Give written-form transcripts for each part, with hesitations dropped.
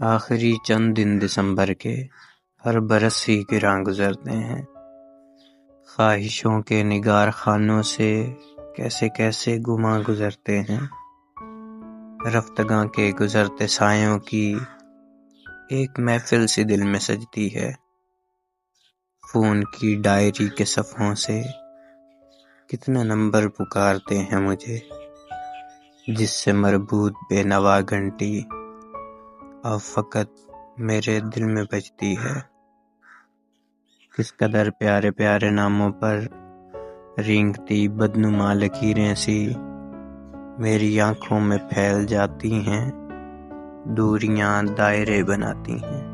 آخری چند دن دسمبر کے ہر برس ہی گراں گزرتے ہیں۔ خواہشوں کے نگار خانوں سے کیسے کیسے گماں گزرتے ہیں۔ رفتگاں کے گزرتے سایوں کی ایک محفل سی دل میں سجتی ہے۔ فون کی ڈائری کے صفحوں سے کتنے نمبر پکارتے ہیں مجھے، جس سے مربوط بے نوا گھنٹی اب فقط میرے دل میں بجتی ہے۔ کس قدر پیارے پیارے ناموں پر رینگتی بدنما لکیریں سی میری آنکھوں میں پھیل جاتی ہیں، دوریاں دائرے بناتی ہیں۔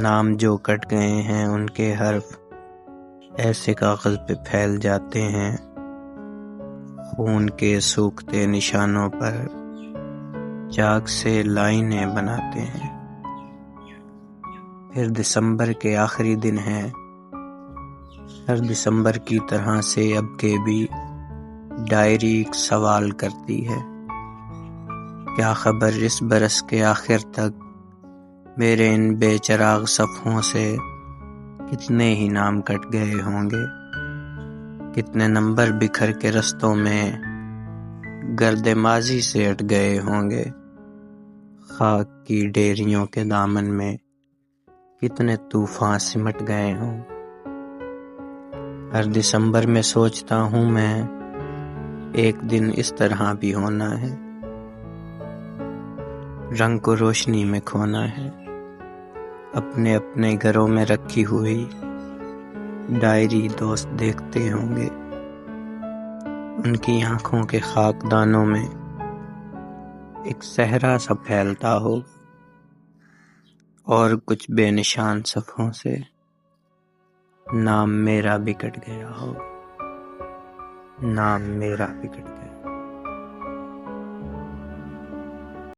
نام جو کٹ گئے ہیں ان کے حرف ایسے کاغذ پہ پھیل جاتے ہیں، خون کے سوکھتے نشانوں پر چاک سے لائنیں بناتے ہیں۔ پھر دسمبر کے آخری دن ہیں۔ ہر دسمبر کی طرح سے اب کے بھی ڈائری ایک سوال کرتی ہے، کیا خبر اس برس کے آخر تک میرے ان بے چراغ صفحوں سے کتنے ہی نام کٹ گئے ہوں گے، کتنے نمبر بکھر کے رستوں میں گرد ماضی سے اٹ گئے ہوں گے، خاک کی ڈیریوں کے دامن میں کتنے طوفان سمٹ گئے ہوں۔ ہر دسمبر میں سوچتا ہوں میں ایک دن اس طرح بھی ہونا ہے، رنگ کو روشنی میں کھونا ہے۔ اپنے اپنے گھروں میں رکھی ہوئی ڈائری دوست دیکھتے ہوں گے، ان کی آنکھوں کے خاکدانوں میں ایک صحرا سا پھیلتا ہو، اور کچھ بے نشان صفحوں سے نام میرا بھی کٹ گیا ہو، نام میرا بھی کٹ گیا۔